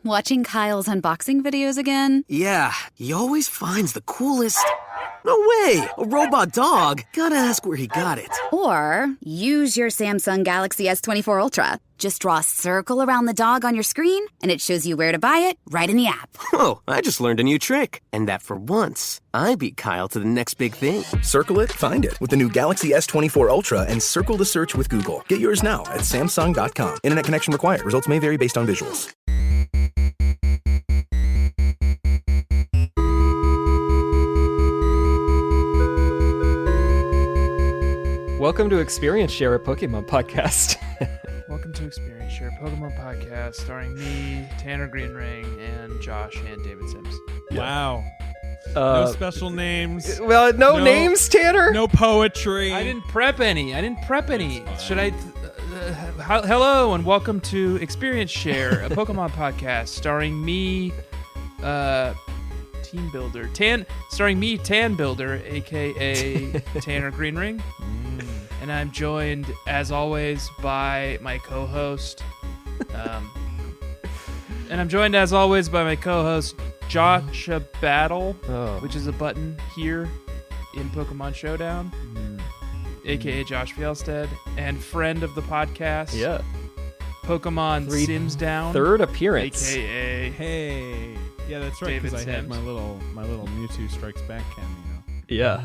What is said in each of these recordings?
Watching Kyle's unboxing videos again? Yeah, he always finds the coolest... No way! A robot dog? Gotta ask where he got it. Or use your Samsung Galaxy S24 Ultra. Just draw a circle around the dog on your screen, and it shows you where to buy it right in the app. Whoa, I just learned a new trick. And that for once, I beat Kyle to the next big thing. Circle it, find it with the new Galaxy S24 Ultra and circle the search with Google. Get yours now at Samsung.com. Internet connection required. Results may vary based on visuals. Welcome to Experience Share, a Pokemon podcast. Welcome to Experience Share, a Pokemon podcast starring me, Tanner Greenring, and Josh and David Sims. Wow. No special names. Well, no names, Tanner? No poetry. I didn't prep any. Should I? Hello and welcome to Experience Share, a Pokemon podcast starring me, Team Builder. Starring me, Tan Builder, aka Tanner Greenring. And I'm joined, as always, by my co-host. Joshua Battle, which is a button here in Pokemon Showdown, aka Josh Fjellstead, and friend of the podcast. Yeah. Pokemon Sims Down. Third appearance. Aka Hey. Yeah, that's right, because I had my little Mewtwo Strikes Back cameo. Yeah.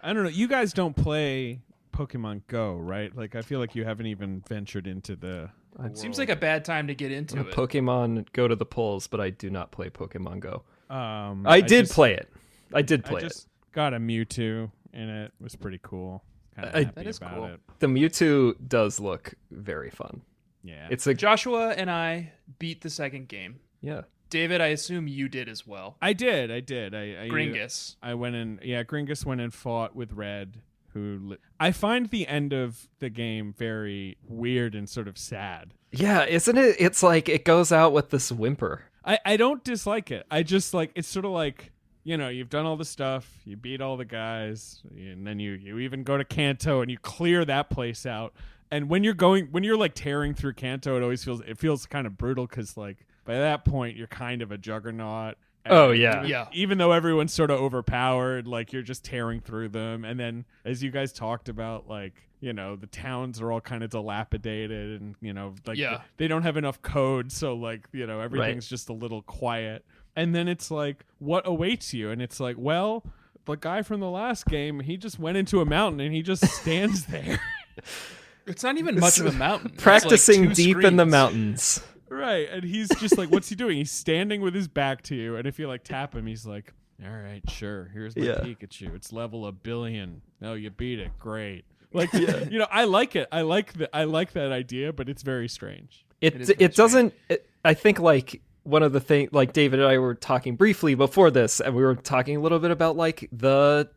I don't know. You guys don't play Pokemon Go, right? Like, I feel like you haven't even ventured into the It seems like a bad time to get into it. Pokemon go to the polls, but I do not play Pokemon Go. I did play it. I just got a Mewtwo, and it was pretty cool. Kind of happy that is about cool. it. The Mewtwo does look very fun. Yeah. It's like Joshua and I beat the second game. Yeah. David, I assume you did as well. I did. Gringus. I went in. Yeah, Gringus went and fought with Red. I find the end of the game very weird and sort of sad. Yeah, isn't it? It's like it goes out with this whimper. I don't dislike it. I just like it's sort of like, you know, you've done all the stuff, you beat all the guys, and then you even go to Kanto and you clear that place out. And when you're like tearing through Kanto, it feels kind of brutal because like by that point you're kind of a juggernaut. Oh, yeah. Even though everyone's sort of overpowered, like you're just tearing through them. And then as you guys talked about, like, you know, the towns are all kind of dilapidated and, you know, like they don't have enough code. So like, you know, everything's just a little quiet. And then it's like, what awaits you? And it's like, well, the guy from the last game, he just went into a mountain and he just stands there. It's not even much of a mountain. Practicing like deep in the mountains. Right, and he's just like, what's he doing? He's standing with his back to you, and if you like tap him, he's like, all right, sure, here's my Pikachu. It's level 1 billion. No, you beat it. Great. Like, you know, I like it. I like that idea, but it's very strange. It doesn't. I think like one of the things, like David and I were talking briefly before this, and we were talking a little bit about like the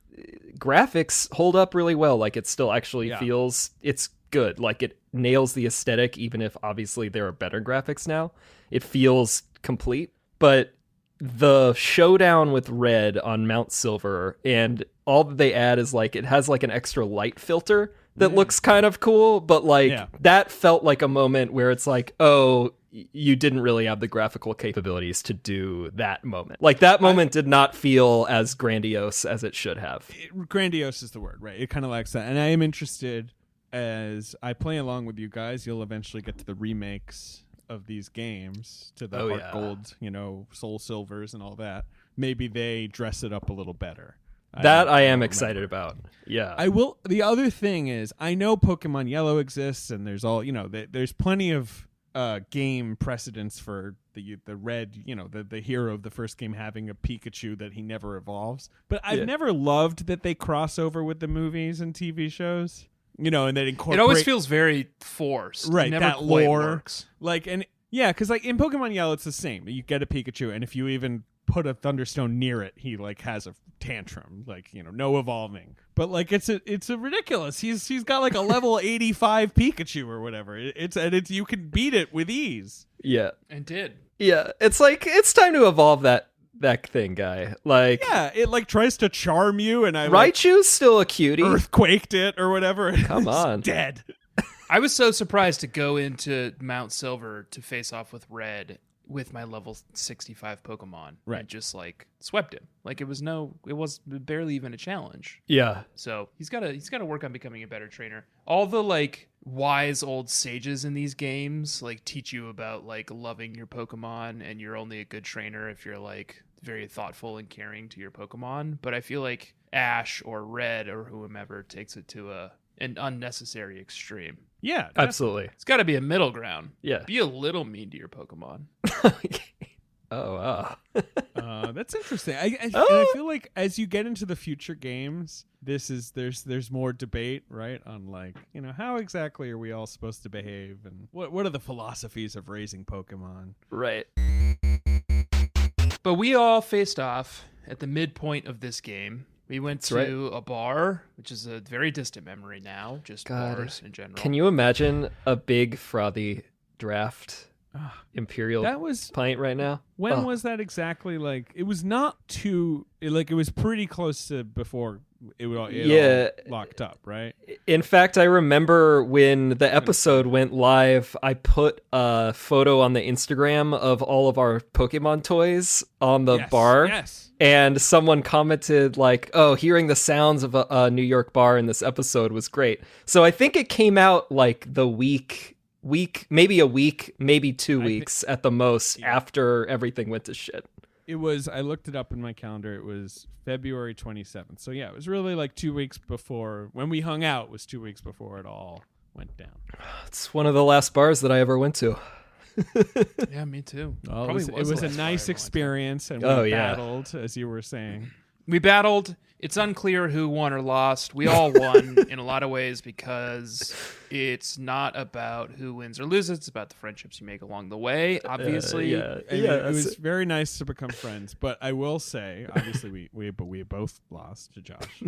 graphics hold up really well. Like it still actually feels it's good. Like it nails the aesthetic, even if obviously there are better graphics now. It feels complete. But the showdown with Red on Mount Silver, and all that they add is like it has like an extra light filter that looks kind of cool, but like that felt like a moment where it's like, oh, you didn't really have the graphical capabilities to do that moment. Like that moment did not feel as grandiose as it should have. Grandiose is the word, right? It kind of lacks that. And I am interested, as I play along with you guys, you'll eventually get to the remakes of these games, to the Heart Gold, you know, Soul Silvers and all that. Maybe they dress it up a little better. That I am excited about. Yeah. I will. The other thing is, I know Pokemon Yellow exists, and there's all, you know, there's plenty of game precedents for the Red, you know, the hero of the first game having a Pikachu that he never evolves. But I've never loved that they cross over with the movies and TV shows. You know, and that incorporate. It always feels very forced. Right, it never that quite lore works. Like, and yeah, because like in Pokemon Yellow, it's the same. You get a Pikachu, and if you even put a Thunderstone near it, he like has a tantrum. Like, you know, no evolving. But like, it's a ridiculous. He's got like a level 85 Pikachu or whatever. It's you can beat it with ease. Yeah, and did. Yeah, it's like it's time to evolve that thing, guy. Like, yeah, it like tries to charm you, and I Raichu's still a cutie. Earthquaked it or whatever. Come on, dead. I was so surprised to go into Mount Silver to face off with Red with my level 65 Pokemon. Right. And just like swept him. Like it was barely even a challenge. Yeah. So he's got to work on becoming a better trainer. All the like wise old sages in these games like teach you about like loving your Pokemon, and you're only a good trainer if you're like very thoughtful and caring to your Pokemon. But I feel like Ash or Red or whomever takes it to an unnecessary extreme. Yeah, absolutely. It's got to be a middle ground. Yeah. Be a little mean to your Pokemon. Oh, wow. That's interesting. And I feel like as you get into the future games, there's more debate, right? On like, how exactly are we all supposed to behave, and what are the philosophies of raising Pokemon? Right. But we all faced off at the midpoint of this game. We went to a bar, which is a very distant memory now, just bars in general. Can you imagine a big frothy draft Imperial pint right now? When was that exactly? Like, it was not too, it was pretty close to before it all locked up, right? In fact, I remember when the episode went live, I put a photo on the Instagram of all of our Pokemon toys on the bar. Yes. And someone commented like, oh, hearing the sounds of a New York bar in this episode was great. So I think it came out like the week, maybe a week, maybe 2 weeks at the most after everything went to shit. It was, I looked it up in my calendar, it was February 27th. So yeah, it was really like 2 weeks before, when we hung out was 2 weeks before it all went down. It's one of the last bars that I ever went to. Yeah, me too. Well, it was a nice experience, and we battled, as you were saying. We battled. It's unclear who won or lost. We all won in a lot of ways because it's not about who wins or loses. It's about the friendships you make along the way, obviously. It was very nice to become friends. But I will say, obviously, we both lost to Josh.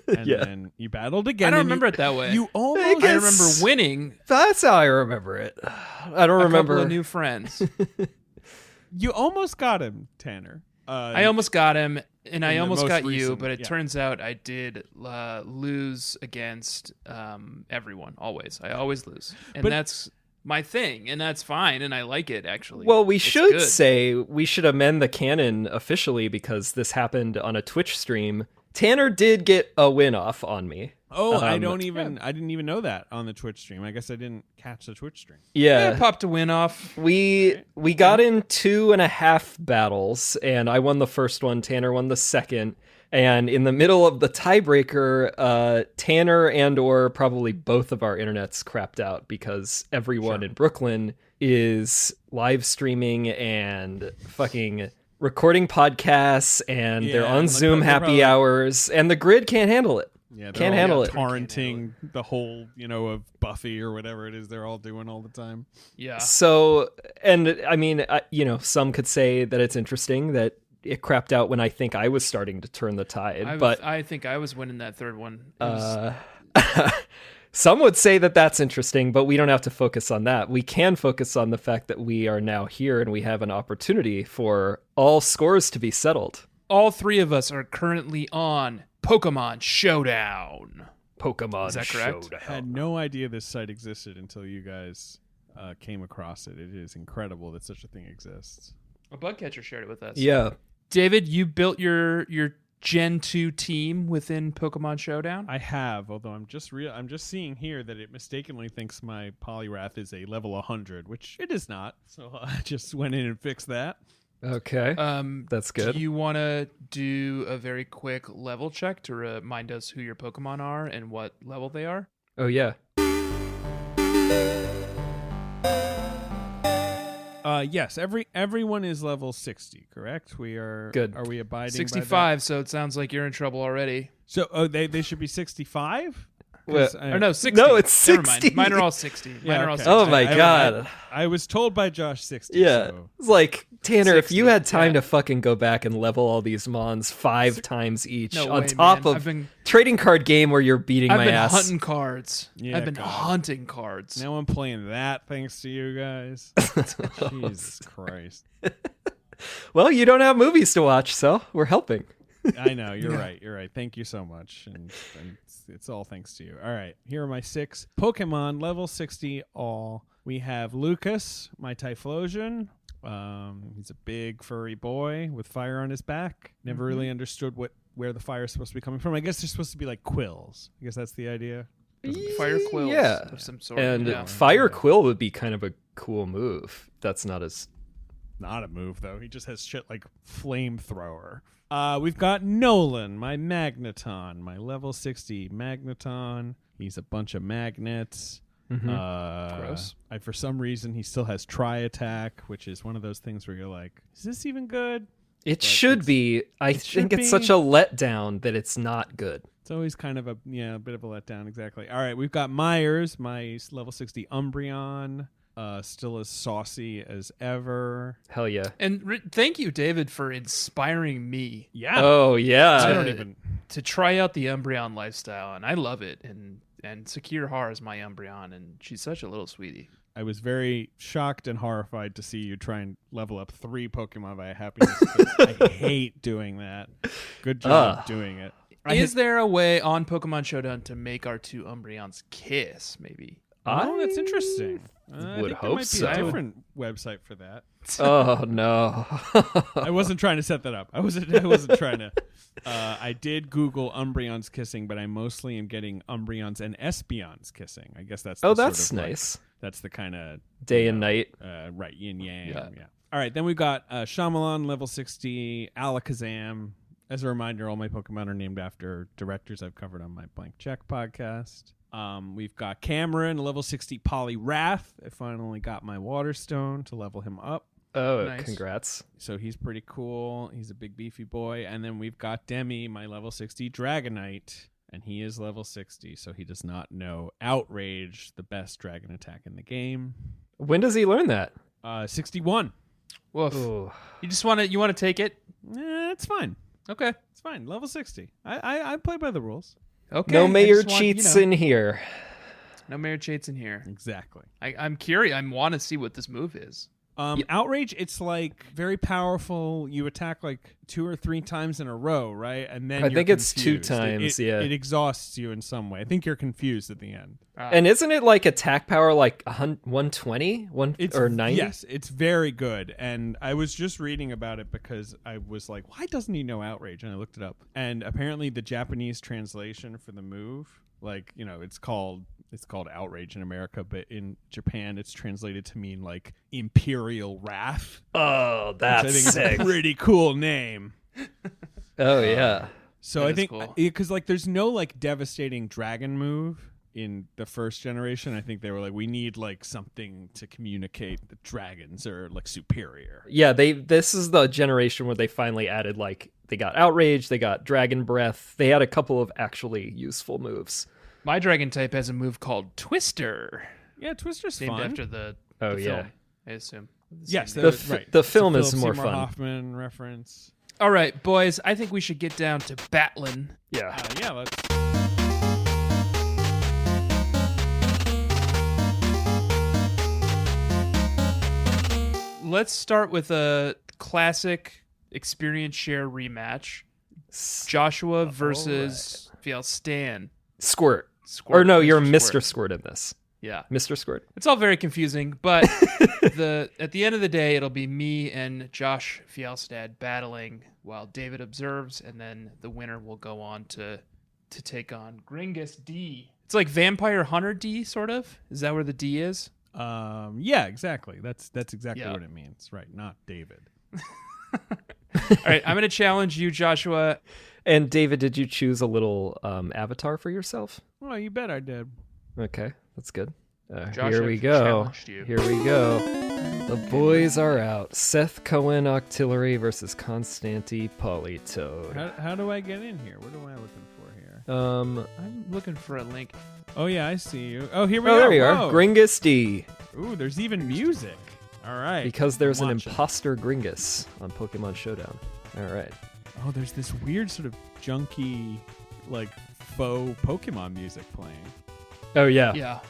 And then you battled again. I don't remember it that way. You almost... I remember winning. That's how I remember it. I don't remember. A couple of new friends. You almost got him, Tanner. I almost got him, and I almost got you, but it turns out I did lose against everyone, always. I always lose. And that's my thing, and that's fine, and I like it, actually. Well, we should amend the canon officially because this happened on a Twitch stream. Tanner did get a win off on me. Oh, I didn't even know that on the Twitch stream. I guess I didn't catch the Twitch stream. Yeah, I popped a win off. We got in 2.5 battles, and I won the first one. Tanner won the second. And in the middle of the tiebreaker, Tanner and or probably both of our internets crapped out because everyone in Brooklyn is live streaming and fucking recording podcasts, and they're on Zoom happy hours, and the grid can't handle it. Yeah, can't handle it. Torrenting the whole, of Buffy or whatever it is they're all doing all the time. Yeah. So, and I mean, some could say that it's interesting that it crapped out when I think I was starting to turn the tide. But I think I was winning that third one. Some would say that that's interesting, but we don't have to focus on that. We can focus on the fact that we are now here and we have an opportunity for all scores to be settled. All three of us are currently on Pokemon Showdown. Is that correct? I had no idea this site existed until you guys came across it. It is incredible that such a thing exists. A bug catcher shared it with us. Yeah. David, you built your Gen 2 team within Pokemon Showdown? I have, although I'm just seeing here that it mistakenly thinks my Poliwrath is a level 100, which it is not. So I just went in and fixed that. Okay. That's good. Do you want to do a very quick level check to remind us who your Pokemon are and what level they are? Oh, yeah. Yes, everyone is level 60, correct? We are good. Are we abiding 65, by that? so it sounds like you're in trouble already. So they should be 65? Or no, 60. No, it's 60. Never mind. Mine are all 60. Mine are all 60. Oh my god. I was told by Josh 60. Yeah. So. It's like, Tanner, 60, if you had time to fucking go back and level all these mons 5 times each on way, top man. of trading card game where you're beating my ass. I've been hunting cards. Yeah, I've been hunting cards. Now I'm playing that thanks to you guys. Jesus Christ. Well, you don't have movies to watch, so we're helping. I know, you're right. You're right. Thank you so much. And it's all thanks to you. All right, here are my 6 Pokemon level 60 all. We have Lucas, my Typhlosion. He's a big furry boy with fire on his back. Never really understood where the fire is supposed to be coming from. I guess they're supposed to be like quills. I guess that's the idea. Fire quills of some sort. And fire quill would be kind of a cool move. That's not a move though. He just has shit like flamethrower. We've got Nolan, my Magneton, my level 60 Magneton. He's a bunch of magnets. Gross. For some reason, he still has Tri-Attack, which is one of those things where you're like, is this even good? It should be. I think it's such a letdown that it's not good. It's always kind of a bit of a letdown. Exactly. All right, we've got Myers, my level 60 Umbreon. Still as saucy as ever. Hell yeah. And thank you, David, for inspiring me. Yeah. Oh, yeah. To try out the Umbreon lifestyle, and I love it. And Sakir Har is my Umbreon, and she's such a little sweetie. I was very shocked and horrified to see you try and level up 3 Pokemon by happiness. I hate doing that. Good job doing it. Is there a way on Pokemon Showdown to make our 2 Umbreons kiss, maybe? Oh, that's interesting. I think hope there might be a different website for that. Oh no! I wasn't trying to set that up. I wasn't trying to. I did Google Umbreons kissing, but I mostly am getting Umbreons and Espeons kissing. I guess that's that's nice. That's the kind of day and night. Right, yin yang. Yeah. All right, then we've got Shyamalan, level 60, Alakazam. As a reminder, all my Pokemon are named after directors I've covered on my Blank Check podcast. We've got Cameron, level 60 Poliwrath. I finally got my Water Stone to level him up. Oh, nice. Congrats. So he's pretty cool. He's a big beefy boy. And then we've got Demi, my level 60 Dragonite. And he is level 60, so he does not know Outrage, the best dragon attack in the game. When does he learn that? 61. Woof. Ooh. You want to take it? It's fine. Okay. It's fine. Level 60. I play by the rules. Okay. No mayor cheats in here. No mayor cheats in here. Exactly. I'm curious. I want to see what this move is. Outrage, it's like very powerful. You attack like 2 or 3 times in a row, right? And then I think it's 2 times. It exhausts you in some way. I think you're confused at the end. And isn't it like attack power like 120 or 90? Yes, it's very good. And I was just reading about it because I was like, why doesn't he know Outrage? And I looked it up. And apparently the Japanese translation for the move, like, it's called Outrage in America, but in Japan it's translated to mean like Imperial Wrath. Oh, that's which I think sick. is a pretty cool name. Oh yeah. So I think because like there's no like devastating dragon move in the first generation. I think they were like, we need like something to communicate that dragons are like superior. Yeah, this is the generation where they finally added like they got Outrage, they got Dragon Breath. They had a couple of actually useful moves. My dragon type has a move called Twister. Yeah, Twister's named fun. after the yeah. film, I assume. Yes, the film is more Seymour fun. Hoffman reference. All right, boys, I think we should get down to battling. Yeah. Yeah, let's. Let's start with a classic experience share rematch. Joshua versus Fielstan. Squirt. Or no, you're Mr. Squirt in this. Yeah. Mr. Squirt. It's all very confusing, but at the end of the day, it'll be me and Josh Fjellstad battling while David observes, and then the winner will go on to take on GringusD. It's like Vampire Hunter D, sort of. Is that where the D is? Yeah, exactly. That's exactly what it means. Right, not David. All right, I'm going to challenge you, Joshua. And David, did you choose a little avatar for yourself? Oh, you bet I did. Okay, that's good. Josh, here we I've go. challenged you. Here we go. The boys are out. Seth Cohen Octillery versus Constanti Politoad. How do I get in here? What am I looking for here? I'm looking for a link. Oh, yeah, I see you. Oh, here we are. There you are. Whoa. GringusD. Ooh, there's even music. All right. Because there's an watching. imposter Gringus on Pokemon Showdown. All right. Oh, there's this weird sort of junky, like, faux Pokemon music playing. Oh, yeah.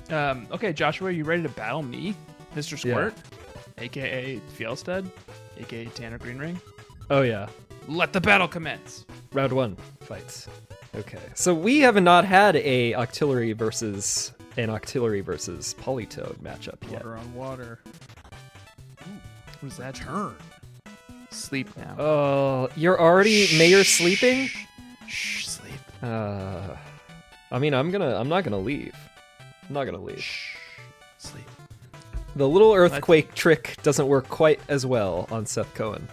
Yeah. Okay, Joshua, are you ready to battle me, Mr. Squirt, a.k.a. Fjellstad, a.k.a. Tanner Greenring? Oh, yeah. Let the battle commence. Round 1, fights. Okay, so we have not had a Octillery versus Politoed matchup yet. Water on water. What is that? Turn. Sleep now. Oh, you're already Mayor sleeping? Shh, sleep. I mean, I'm not gonna leave. I'm not gonna leave. Shh, sleep. The little earthquake trick doesn't work quite as well on Seth Cohen.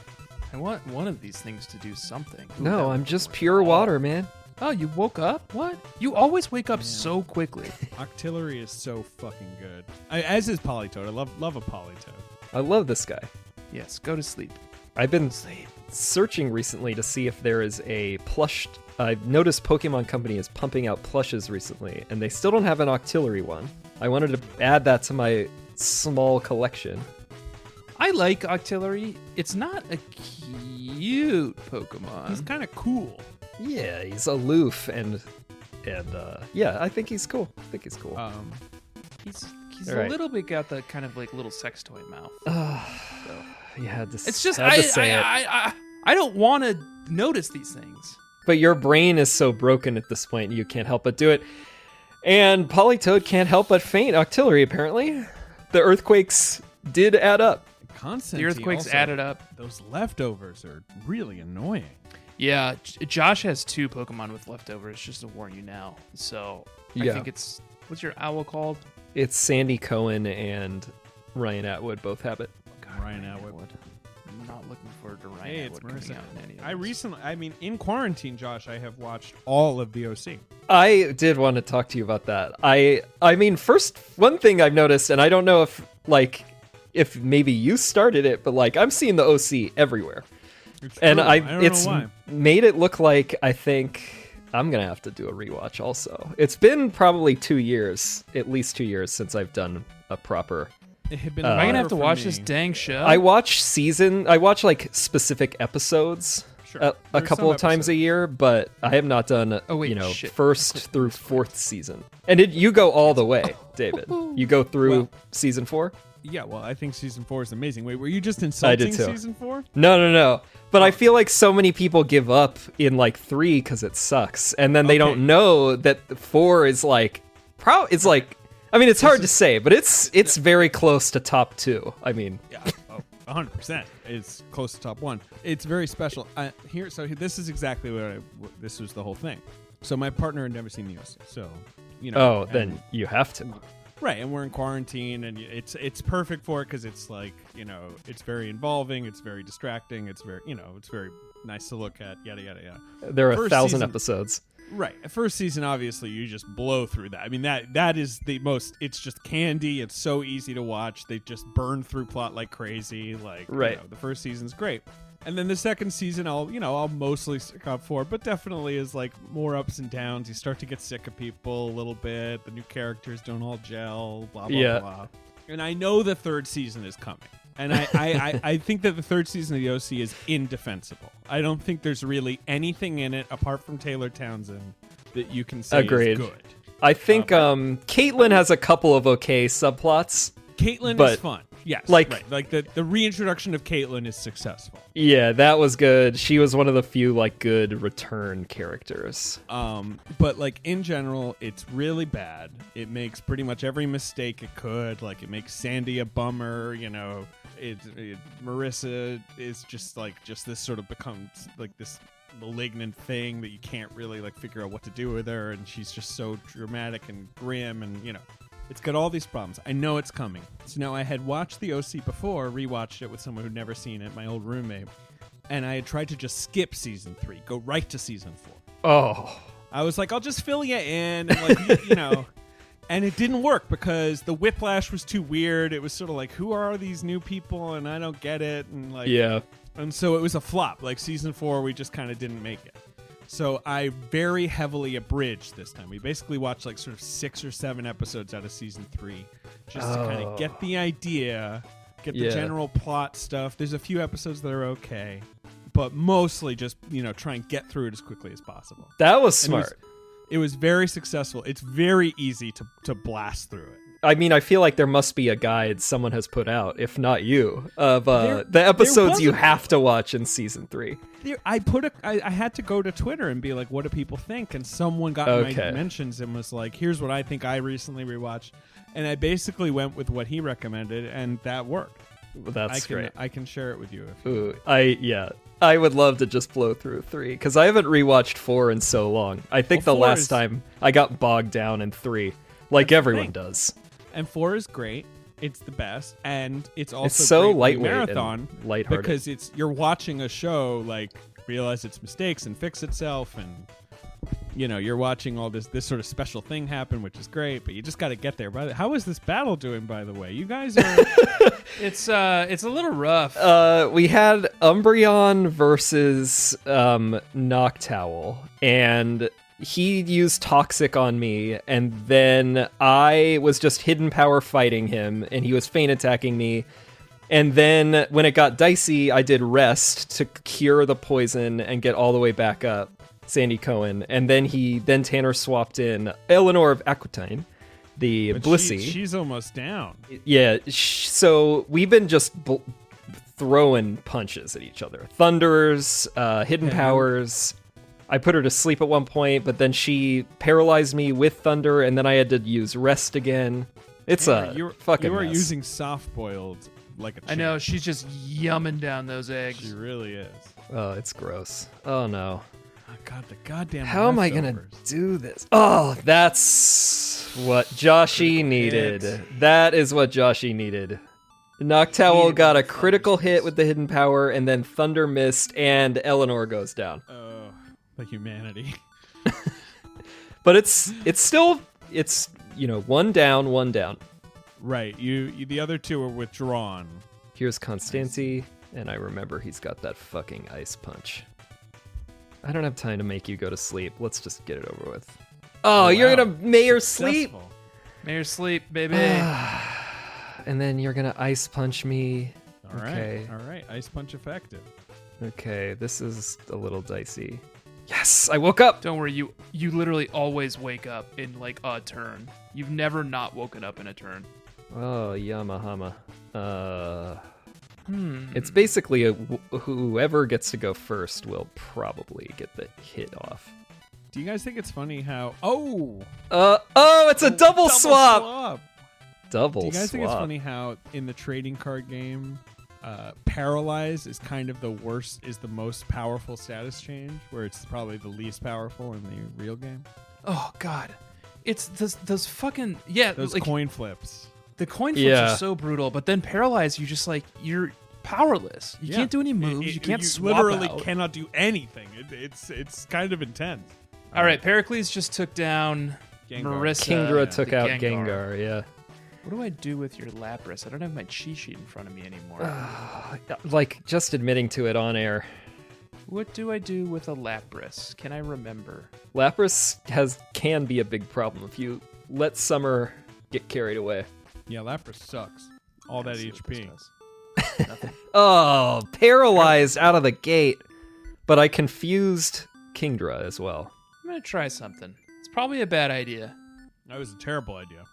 I want one of these things to do something. Ooh, No, that I'm would just work. pure water, man. Oh, you woke up? What? You always wake up so quickly. Octillery is so fucking good. As is Politoed. I love a Politoed. I love this guy. Yes, go to sleep. I've been searching recently to see if there is a plush. I've noticed Pokemon Company is pumping out plushes recently, and they still don't have an Octillery one. I wanted to add that to my small collection. I like Octillery. It's not a cute Pokemon. He's kind of cool. Yeah, he's aloof and yeah, I think he's cool. He's All a right. little bit got the kind of like little sex toy mouth. You had to. It's just had to say it. I don't want to notice these things. But your brain is so broken at this point, you can't help but do it. And Politoed can't help but faint Octillery, apparently. The earthquakes did add up. The earthquakes added up. Those leftovers are really annoying. Yeah, Josh has 2 Pokemon with leftovers, just to warn you now. So I Yeah. think it's, what's your owl called? It's Sandy Cohen and Ryan Atwood both have it. Ryan Atwood. I'm not looking forward to Ryan Hey, it's Atwood coming Marissa. out in any of this. In quarantine, Josh, I have watched all of the OC. I did want to talk to you about that. I mean, first, one thing I've noticed, and I don't know if maybe you started it, but like I'm seeing the OC everywhere. It's And true. I don't it's know why. made it look like I think I'm gonna have to do a rewatch also. It's been probably 2 years, at least 2 years since I've done a proper. It had been Am I longer gonna have to for watch me. this dang show? I watch like specific episodes Sure. a There's couple some of times a episodes. year, but I have not done Oh, wait, shit. first through 4th season. And you go all the way, David. You go through Well- season 4. Yeah, well, I think season 4 is amazing. Wait, were you just insulting too. season 4? No. But I feel like so many people give up in like 3 because it sucks, and then they Okay. don't know that 4 is like it's like. I mean, it's hard to say, but it's very close to top 2. I mean, Yeah, 100%. It's close to top 1. It's very special. This is exactly this was the whole thing. So my partner had never seen the OC, so oh, then you have to. right, and we're in quarantine, and it's perfect for it because it's like it's very involving, it's very distracting, it's very it's very nice to look at, yada yada yada. There are First 1,000 season- episodes. Right. First season, obviously, you just blow through that. I mean, that is the most. It's just candy. It's so easy to watch. They just burn through plot like crazy. Like, Right. The first season's great, and then the second season, I'll mostly stick up for, but definitely is like more ups and downs. You start to get sick of people a little bit. The new characters don't all gel. Blah blah Yeah. blah. And I know the third season is coming. And I think that the third season of the OC is indefensible. I don't think there's really anything in it apart from Taylor Townsend that you can say Agreed. is good. I think Caitlyn has a couple of okay subplots. Caitlyn But, is fun. Yes. like- right. Like the reintroduction of Caitlyn is successful. Yeah, that was good. She was one of the few like good return characters. But like in general, it's really bad. It makes pretty much every mistake it could. Like it makes Sandy a bummer. Marissa is just this sort of becomes like this malignant thing that you can't really like figure out what to do with her, and she's just so dramatic and grim, and it's got all these problems. I know it's coming. So now I had watched the OC before, rewatched it with someone who'd never seen it, my old roommate, and I had tried to just skip season 3, go right to season 4. Oh, I was like, I'll just fill you in, and and it didn't work because the whiplash was too weird. It was sort of like, who are these new people, and I don't get it, and like, yeah. and so it was a flop. Like season 4, we just kind of didn't make it. So I very heavily abridged this time. We basically watched like sort of 6 or 7 episodes out of season 3, just to kind of get the idea, get the Yeah. general plot stuff. There's a few episodes that are okay, but mostly just try and get through it as quickly as possible. That was And smart. It was very successful. It's very easy to blast through it. I mean, I feel like there must be a guide someone has put out, if not you, of the episodes you have to watch in season 3. I had to go to Twitter and be like, what do people think? And someone got my mentions and was like, here's what I think I recently rewatched. And I basically went with what he recommended, and that worked. Well, that's great. I can share it with you. I would love to just blow through 3, because I haven't rewatched 4 in so long. I think the last time I got bogged down in 3, like everyone does. And 4 is great. It's the best, and it's also it's so great lightweight marathon and lighthearted, because you're watching a show like realize its mistakes and fix itself, and you're watching all this sort of special thing happen, which is great. But you just got to get there. How is this battle doing, by the way? You guys are. It's a little rough. We had Umbreon versus Noctowl, and he used Toxic on me, and then I was just hidden power fighting him, and he was feint attacking me. And then when it got dicey, I did Rest to cure the poison and get all the way back up, Sandy Cohen. And then Tanner swapped in Eleanor of Aquitaine, the Blissey. She's almost down. Yeah, so we've been just throwing punches at each other. Thunders, hidden powers. I put her to sleep at one point, but then she paralyzed me with Thunder, and then I had to use Rest again. It's fucking You are mess. using soft-boiled like a champ. I know, she's just yumming down those eggs. She really is. Oh, it's gross. Oh, no. Oh, God, the goddamn How am I going to leftovers. do this? Oh, that's what Joshy needed. That is what Joshy needed. Noctowl got a critical hit with the hidden power, and then Thunder missed, and Eleanor goes down. The humanity. But it's still one down. Right. You the other two are withdrawn. Here's Constancy, and I remember he's got that fucking ice punch. I don't have time to make you go to sleep. Let's just get it over with. Oh, you're gonna Mayor sleep? Mayor sleep, baby. And then you're gonna ice punch me. All right. Ice punch effective. Okay, this is a little dicey. Yes, I woke up. Don't worry, you literally always wake up in like a turn. You've never not woken up in a turn. Oh, Yamahama. It's basically whoever gets to go first will probably get the hit off. Do you guys think it's funny how it's a double swap. Double swap. Do you guys think it's funny how in the trading card game Paralyze is kind of the most powerful status change, where it's probably the least powerful in the real game? Oh God, it's those fucking those coin flips. The coin flips are so brutal, but then Paralyze, you're powerless. You can't do any moves. You can't swap literally out. cannot do anything. It's kind of intense. All right, Pericles just took down Gengar. Marissa. Kingdra took the out Gengar. Gengar, yeah. What do I do with your Lapras? I don't have my cheat sheet in front of me anymore. Like, just admitting to it on air. What do I do with a Lapras? Can I remember? Lapras can be a big problem if you let Summer get carried away. Yeah, Lapras sucks. All that HP. Nothing. Oh, paralyzed out of the gate. But I confused Kingdra as well. I'm going to try something. It's probably a bad idea. That was a terrible idea.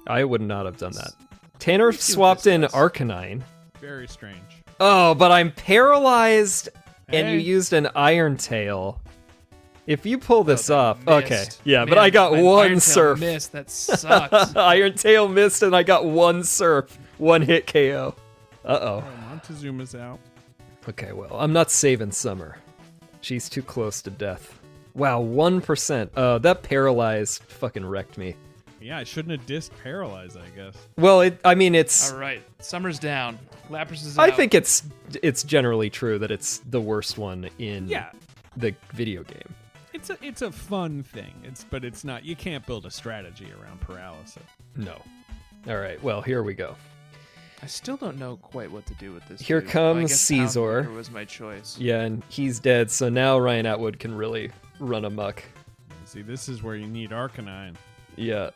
I would not have done that. Tanner swapped in Arcanine. Very strange. Oh, but I'm paralyzed, and you used an Iron Tail. If you pull this off, okay, yeah, Man, but I got one Iron Tail Surf. missed. That sucks. Iron Tail missed, and I got one Surf, one hit KO. Uh-oh. Montezuma's out. Okay, well, I'm not saving Summer. She's too close to death. Wow, 1%. That paralyzed fucking wrecked me. Yeah, I shouldn't have dissed Paralyze, I guess. Well, it's... All right, Summer's down. Lapras is I out. think it's generally true that it's the worst one in the video game. It's a fun thing. But it's not. You can't build a strategy around paralysis. No. All right. Well, here we go. I still don't know quite what to do with this. Here dude. comes I guess Caesar. Houndler was my choice. Yeah, and he's dead. So now Ryan Atwood can really run amok. See, this is where you need Arcanine. Yeah.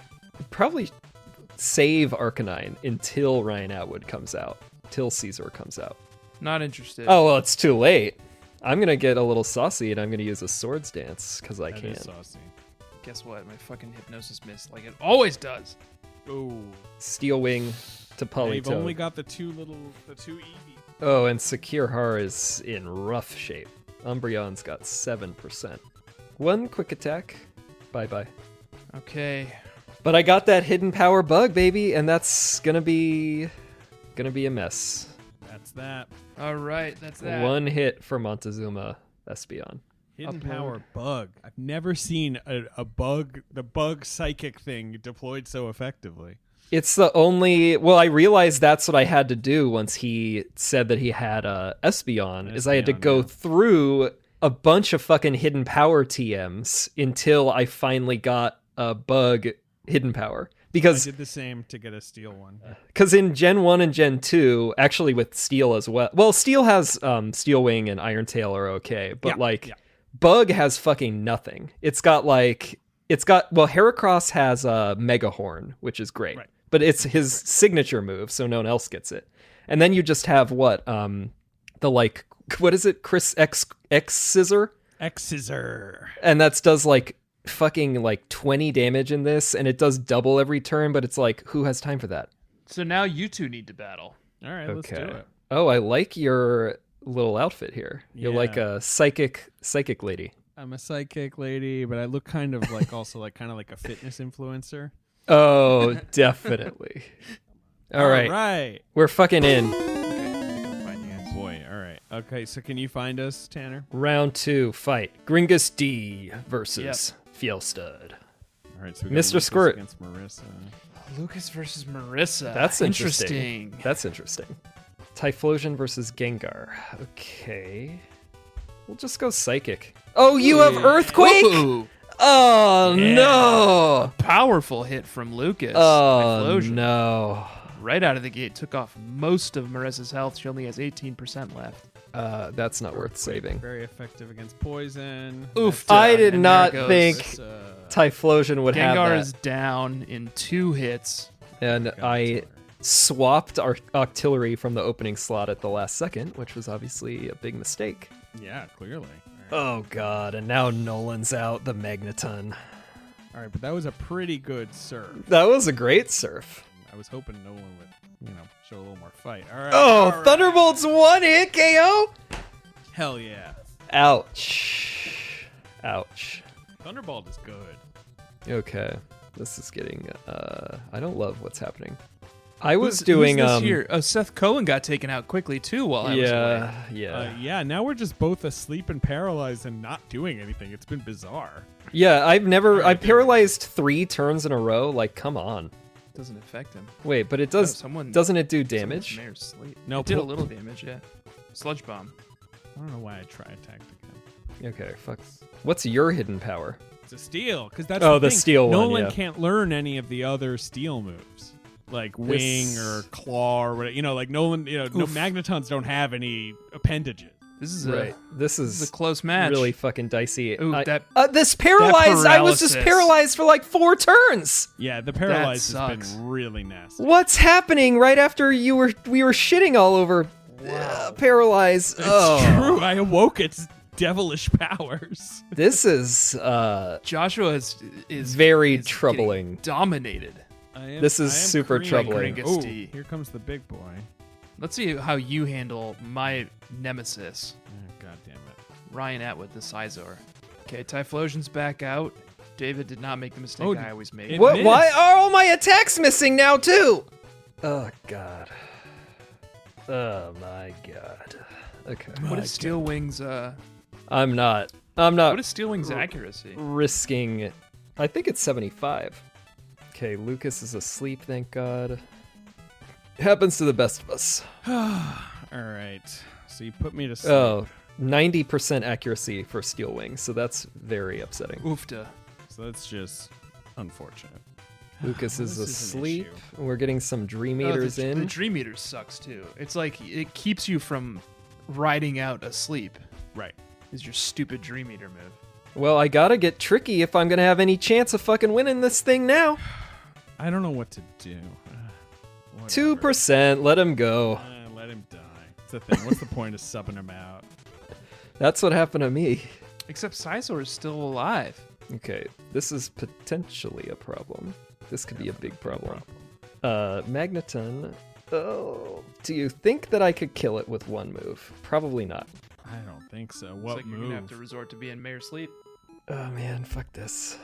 Probably save Arcanine until Ryan Atwood comes out. Till Caesar comes out. Not interested. Oh, well, it's too late. I'm going to get a little saucy, and I'm going to use a Swords Dance, because I can. That is saucy. Guess what? My fucking Hypnosis missed like it always does. Oh. Steel Wing to Politoed. They've only got the two Eevee. Oh, and Secure Har is in rough shape. Umbreon's got 7%. One quick attack. Bye-bye. Okay. But I got that hidden power bug, baby, and that's gonna be a mess. That's that. All right, that's that. One hit for Montezuma Espeon. Hidden Upload. power bug. I've never seen the bug psychic thing deployed so effectively. It's the only. Well, I realized that's what I had to do once he said that he had Espeon. Is I had to go through a bunch of fucking hidden power TMs until I finally got a bug hidden power. Because I did the same to get a steel one. Because in Gen 1 and Gen 2, actually with Steel as well. Well, Steel has Steel Wing and Iron Tail are okay, but Bug has fucking nothing. Well, Heracross has a Mega Horn, which is great. Right. But it's his signature move, so no one else gets it. And then you just have what is it? Chris X Scissor? X Scissor. And that does fucking 20 damage in this, and it does double every turn, but it's who has time for that? So now you two need to battle. All right, let's do it. Oh, I like your little outfit here. You're like a psychic lady. I'm a psychic lady, but I look kind of also kind of like a fitness influencer. Oh, definitely. All right. We're fucking in. Boy, all right. Okay, so can you find us, Tanner? Round 2, fight. GringusD versus Fjellstud. All right, so we got Mr. Lucas Squirt against Marissa. Lucas versus Marissa. That's interesting. That's interesting. Typhlosion versus Gengar. Okay. We'll just go Psychic. Oh, you have Earthquake? Ooh. Oh, no. A powerful hit from Lucas. Oh, Typhlosion. no. Right out of the gate, took off most of Marissa's health. She only has 18% left. That's not worth saving. Very effective against poison. Oof. I did not think Typhlosion would have that. Gengar is down in 2 hits. And I swapped our Octillery from the opening slot at the last second, which was obviously a big mistake. Yeah, clearly. Oh, God. And now Nolan's out, the Magneton. All right, but that was a pretty good serve. That was a great surf. I was hoping Nolan would, show a little more fight. All right. Oh, all right. Thunderbolt's 1-hit KO? Hell yeah. Ouch. Ouch. Thunderbolt is good. Okay. This is getting, I don't love what's happening. I was doing who's this here? Oh, Seth Cohen got taken out quickly too while I was away. Yeah. Now we're just both asleep and paralyzed and not doing anything. It's been bizarre. Yeah, I paralyzed 3 turns in a row. Come on. Doesn't affect him. Wait, but it does. Doesn't it do damage? No, it did a little damage. Yeah. Sludge Bomb. I don't know why I tried tactic. Okay, fuck. What's your hidden power? It's a steel, because that's the thing. steel one. Nolan can't learn any of the other steel moves. Like wing or claw or whatever. Nolan, no Magnetons don't have any appendages. This is This is a close match. Really fucking dicey. Ooh, this paralyzed. I was just paralyzed for 4 turns. Yeah, the paralyzed has been really nasty. What's happening right after we were shitting all over paralyzed? It's true. I awoke its devilish powers. This is Joshua is very troubling. Dominated. This is super troubling. Ooh, here comes the big boy. Let's see how you handle my nemesis. Oh, God damn it. Ryan Atwood, the Sizor. Okay, Typhlosion's back out. David did not make the mistake I always make. What? Why are all my attacks missing now too? Oh, God. Oh, my God. Okay. What is Steel Wing's I'm not what is Steel Wing's accuracy? Risking I think it's 75. Okay, Lucas is asleep, thank God. It happens to the best of us. All right. So you put me to sleep. Oh, 90% accuracy for Steel Wing, so that's very upsetting. Oofta. So that's just unfortunate. Lucas is asleep. We're getting some Dream Eaters in. The Dream Eater sucks too. It's it keeps you from riding out asleep. Right. Is your stupid Dream Eater move. Well, I gotta get tricky if I'm gonna have any chance of fucking winning this thing now. I don't know what to do. 2%, let him go. Let him die. It's the thing. What's the point of subbing him out? That's what happened to me. Except Sizor is still alive. Okay, this is potentially a problem. This could be a big problem. Magneton. Oh, do you think that I could kill it with one move? Probably not. I don't think so. Looks What like move? you're gonna have to resort to being Mayor Sleep. Oh man, fuck this.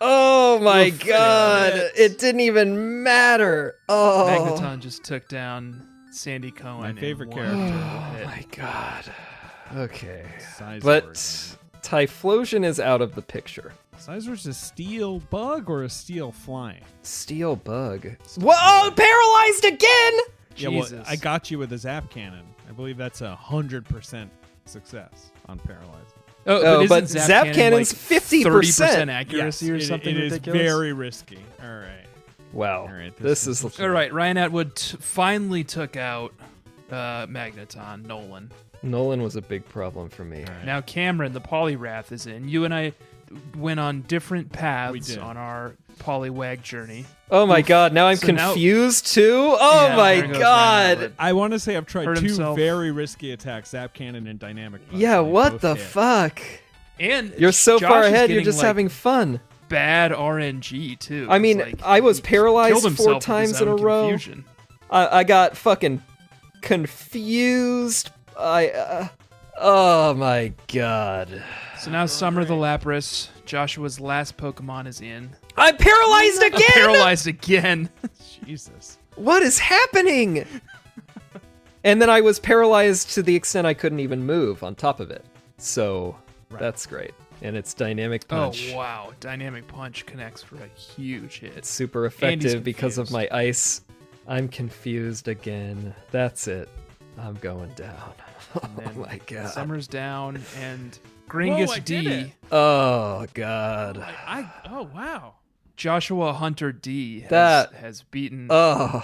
Oh my god, it didn't even matter. Oh, Magneton just took down Sandy Cohen. My favorite in character. one oh hit. my god. Okay, Sizeward. but Typhlosion is out of the picture. Sizeward's a steel bug or a steel flying? Steel bug. Whoa, paralyzed again! Yeah, well, Jesus. I got you with a zap cannon. I believe that's 100% success on paralyzing. Oh, but isn't Zap Cannon's like 50%. 30% accuracy Yes, or something it is ridiculous? very risky. All right. Wow, All right, this this is is- All right, Ryan Atwood finally took out Magneton, Nolan. Nolan was a big problem for me. All right. Now Cameron, the Poliwrath, is in. You and I went on different We paths did. on our Poliwag journey. Oh my god, now I'm So now- confused too? Oh Yeah, my there goes Ryan god! Atwood. I want to say I've tried Hurt two himself. very risky attacks, Zap Cannon and Dynamic Punch. Yeah, and they what both the hit. fuck? And You're so Josh far is ahead, you're getting, just like, having fun. bad RNG too. I mean, It's like I was he paralyzed killed himself 4 with times his in a own row. confusion. I got fucking confused. Oh my god. So now Summer the Lapras, Joshua's last Pokemon, is in. I'm paralyzed again! Paralyzed again. Jesus. What is happening? And then I was paralyzed to the extent I couldn't even move on top of it. So that's great. And it's Dynamic Punch. Oh wow! Dynamic Punch connects for a huge hit. It's super And he's effective because of confused. my ice. I'm confused again. That's it. I'm going down. Oh And then my god. Summer's down, and Whoa, GringusD, I did it. Oh god. Oh, wow. Joshua Hunter D, That- has beaten. Oh,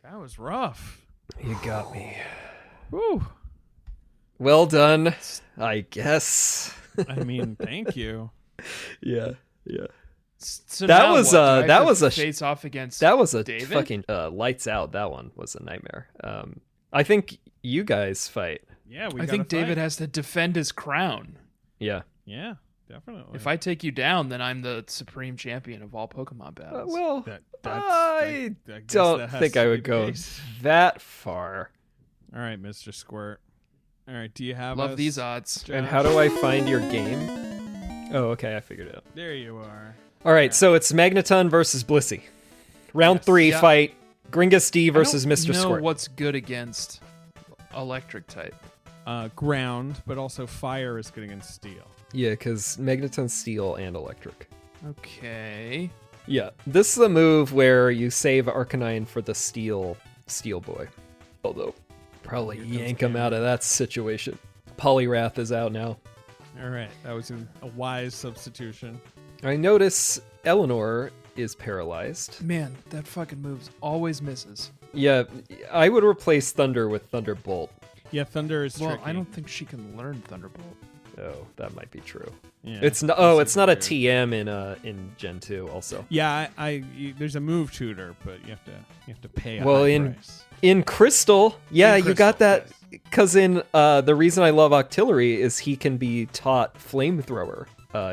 That was rough. you got me. Woo. Well done, I guess. I mean, thank you. Yeah. So That now was, what? Do I have that to was a face off against. That was a David? fucking lights out. That one was a nightmare. I think you guys fight. Yeah, we I gotta think David fight. has to defend his crown. Yeah. Yeah, definitely. If I take you down, then I'm the supreme champion of all Pokemon battles. Well, That's- I I guess don't that has think to I be would the go case. that far. All right, Mr. Squirt. All right, do you have Love us, these odds. Josh? And how do I find your game? Oh, okay, I figured it out. There you are. All right, so it's Magneton versus Blissey. Round 3 Yeah. fight GringusD versus I Mr. don't know Squirt. what's good against electric type. Ground, but also fire is good against steel. Yeah, because Magneton's steel and electric. Okay. Yeah, this is the move where you save Arcanine for the steel boy. Although, probably yank him out of that situation. Poliwrath is out now. All right, that was a wise substitution. I notice Eleanor is paralyzed. Man, that fucking move always misses. Yeah, I would replace Thunder with Thunderbolt. Yeah, Thunder is Well, tricky. I don't think she can learn Thunderbolt. Oh, that might be true. Yeah, It's not. this Oh, is it's not a weird. TM in Gen 2. Also, Yeah, there's a move tutor, but you have to pay a Well, high in- price. in Crystal, yeah, In you got Crystal, that. Because in the reason I love Octillery is he can be taught Flamethrower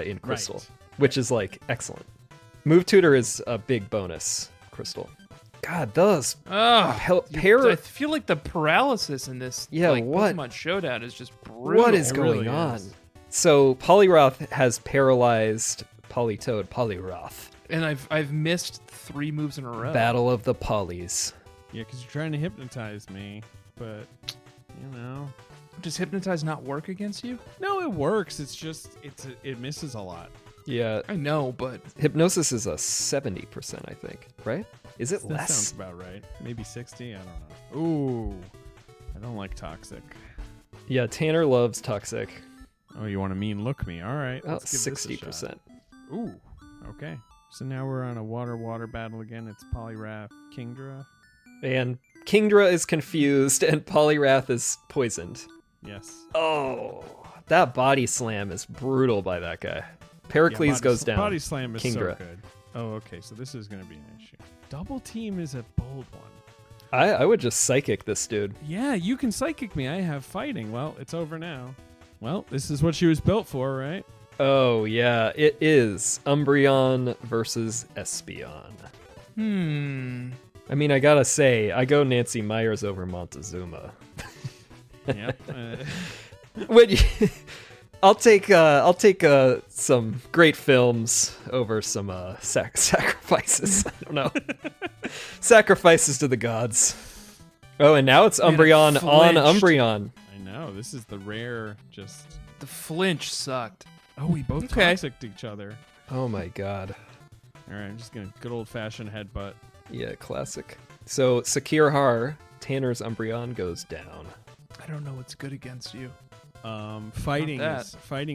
in Crystal, Right. which is like excellent. Move Tutor is a big bonus. Crystal. God, those Ugh. pair. I feel like the paralysis in this Yeah, like, what- Pokemon Showdown is just brutal. What is It going really on? is. So Poliwrath has paralyzed Politoed. Poliwrath. And I've missed 3 moves in a row. Battle of the Polys. Yeah, because you're trying to hypnotize me, but you know, Does Hypnotize not work against you? no, it works. It's just it misses a lot. Yeah, I know, but Hypnosis is a 70%, I think. Right? Is it That less? sounds about right. Maybe 60. I don't know. Ooh, I don't like toxic. Yeah, Tanner loves Toxic. Oh, you want to mean look me? All right, Oh, let's give this a 60%. shot. Ooh, okay. So now we're on a water battle again. It's Poliwrath, Kingdra. And Kingdra is confused and Poliwrath is poisoned. Yes. Oh, that body slam is brutal by that guy. Pericles Yeah, goes down. Body slam is Kingdra. so good. Oh, okay. So this is going to be an issue. Double team is a bold one. I would just psychic this dude. Yeah, you can psychic me. I have fighting. Well, it's over now. Well, this is what she was built for, right? Oh, yeah, it is. Umbreon versus Espeon. I mean, I gotta say, I go Nancy Myers over Montezuma. Yep. I'll take some great films over some sacrifices. I don't know. Sacrifices to the gods. Oh, and now it's Umbreon on Umbreon. I know. This is the rare just... The flinch sucked. Oh, we both toxicked each other. Oh my god. All right, I'm just going to good old-fashioned headbutt. Yeah, classic. So, Sakir Har, Tanner's Umbreon goes down. I don't know what's good against you. Fighting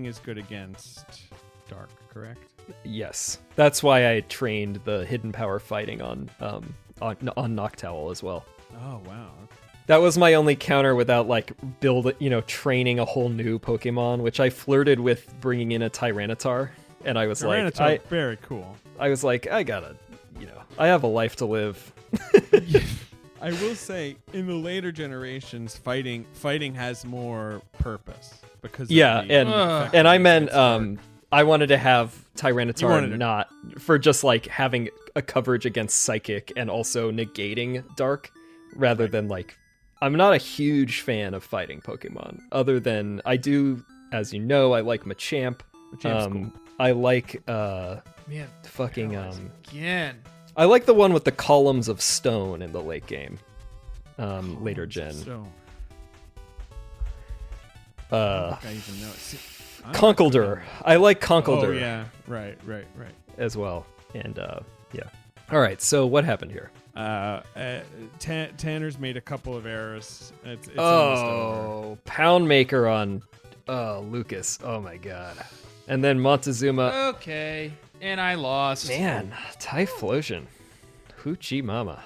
is good against Dark, correct? Yes. That's why I trained the hidden power fighting on Noctowl as well. Oh, wow. That was my only counter without training a whole new Pokemon, which I flirted with bringing in a Tyranitar, and I was very cool. I was like, I gotta, I have a life to live. I will say, in the later generations, fighting has more purpose because and I meant I wanted to have Tyranitar not for just like having a coverage against Psychic and also negating Dark, rather than like. I'm not a huge fan of fighting Pokemon, other than I do, as you know, I like Machamp. Machamp's cool. I like again. I like the one with the columns of stone in the late game. Later gen. I even know it. Conkeldurr. I like Conkeldurr. Oh yeah, right. As well, and yeah. All right, so what happened here? Tanner's made a couple of errors. It's Poundmaker on Lucas. Oh my god. And then Montezuma. Okay, and I lost. Man, Typhlosion. Hoochie mama.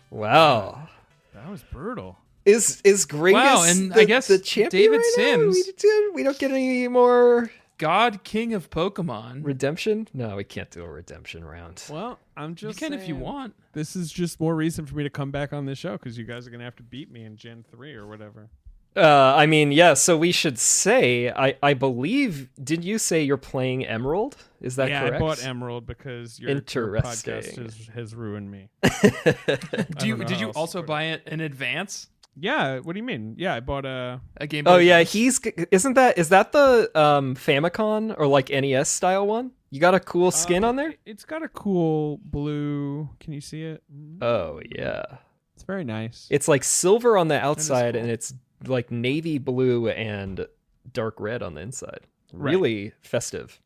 Wow. That was brutal. Is Gringus wow, and I guess the champion David right Sims. Now? We don't get any more God King of Pokemon. redemption? No, we can't do a redemption round. Well, I'm just You can saying, if you want. This is just more reason for me to come back on this show because you guys are going to have to beat me in Gen 3 or whatever. I mean, yeah, so we should say, I believe, did you say you're playing Emerald? Is that correct? Yeah, I bought Emerald because your podcast has ruined me. Did you also buy it in advance? Yeah, what do you mean? Yeah, I bought a Game Boy. Oh yeah, is that the Famicom or like NES style one? You got a cool skin on there? It's got a cool blue. Can you see it? Oh yeah. It's very nice. It's like silver on the outside cool. and it's like navy blue and dark red on the inside. Really festive.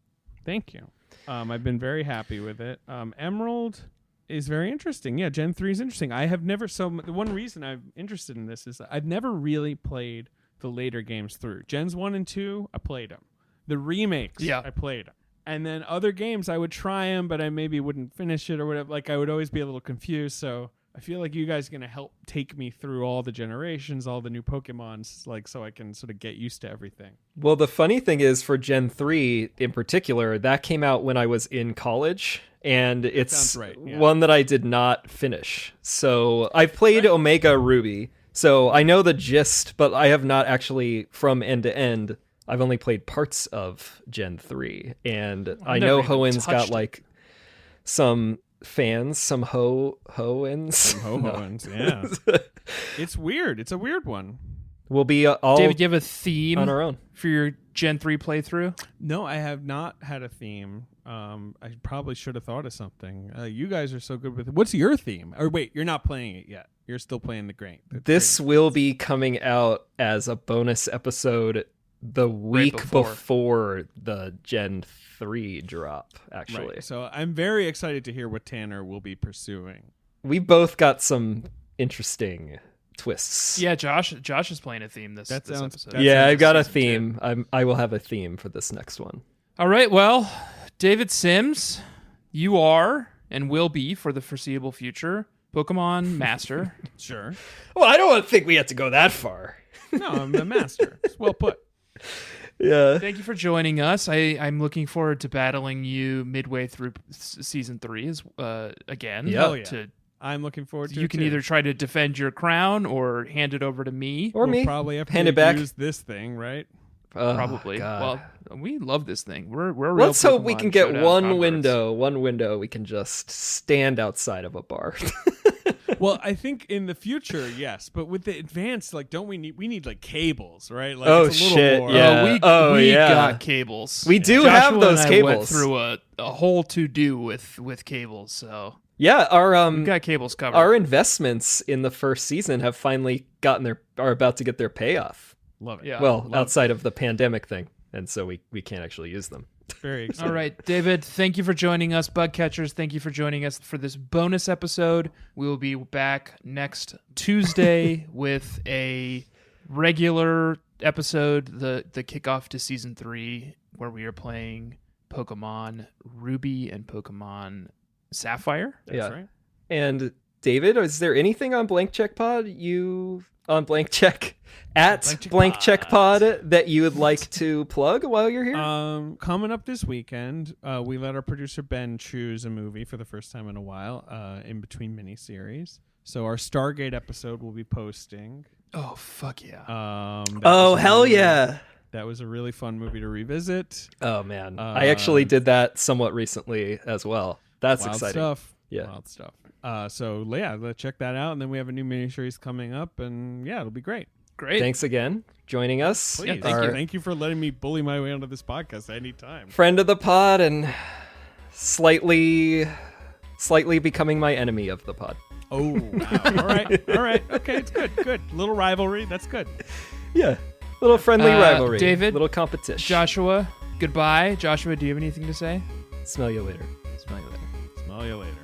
Thank you. I've been very happy with it. Emerald is very interesting. Yeah, Gen 3 is interesting. I have never... So the one reason I'm interested in this is I've never really played the later games through. Gens 1 and 2, I played them. The remakes, I played them. And then other games, I would try them, but I maybe wouldn't finish it or whatever. Like, I would always be a little confused, so... I feel like you guys are going to help take me through all the generations, all the new Pokemons, like so I can sort of get used to everything. Well, the funny thing is for Gen 3 in particular, that came out when I was in college, and it's one that I did not finish. So I've played Omega Ruby, so I know the gist, but I have not actually from end to end. I've only played parts of Gen 3, and I know Hoenn got like some... fans, some Hoenns. Some Hoenns, yeah. It's weird. It's a weird one. We'll be all David, do you have a theme on our own for your Gen 3 playthrough? No, I have not had a theme. I probably should have thought of something. You guys are so good with it. What's your theme? Or wait, you're not playing it yet. You're still playing the Grain. This will be coming out as a bonus episode the week before the Gen 3 drop, actually. Right. So I'm very excited to hear what Tanner will be pursuing. We both got some interesting twists. Yeah, Josh is playing a theme this episode. Yeah, I've got a theme. I will have a theme for this next one. All right, well, David Sims, you are and will be for the foreseeable future Pokemon Master. Sure. Well, I don't think we have to go that far. No, I'm the Master. It's well put. Yeah. Thank you for joining us. I'm looking forward to battling you midway through season 3 again. Yeah. I'm looking forward to it. You can either try to defend your crown or hand it over to me. Or me. Probably have hand to it back. Use this thing, right? Oh, probably. God. Well, we love this thing. We're a real Let's hope we Pokemon can get Showdown one converts. window we can just stand outside of a bar. Well, I think in the future, yes, but with the advanced, like, don't we need like cables, right? Like, Oh, it's a little shit, more. yeah. We yeah. got cables. We do Joshua have those and I cables. Went through a whole to do with cables, so Yeah, we got cables covered. our investments in the first season have finally are about to get their payoff. Love it. Yeah. Well, outside of the pandemic thing, and so we can't actually use them. Very exciting. All right, David, thank you for joining us. Bug catchers, thank you for joining us for this bonus episode. We will be back next Tuesday with a regular episode, the kickoff to season 3, where we are playing Pokemon Ruby and Pokemon Sapphire. That's right. And David, is there anything on Blank Check Pod on Blank Check at Blank Check Pod that you would like to plug while you're here? Coming up this weekend, we let our producer Ben choose a movie for the first time in a while, in between miniseries. So our Stargate episode will be posting. Oh, fuck yeah. Oh, hell yeah. That was a really fun movie to revisit. Oh, man. I actually did that somewhat recently as well. That's Wild exciting. stuff. Yeah. Wild stuff. So yeah, let's check that out. And then we have a new miniseries coming up, and yeah, it'll be great. Great. Thanks again joining us. Please. thank you. Thank you for letting me bully my way onto this podcast anytime. Friend of the pod and slightly becoming my enemy of the pod. Oh, wow. All right. Okay, it's good. Little rivalry. That's good. Yeah. Little friendly rivalry. David, Little competition. Joshua, goodbye. Joshua, do you have anything to say? Smell you later. Smell you later. Smell you later.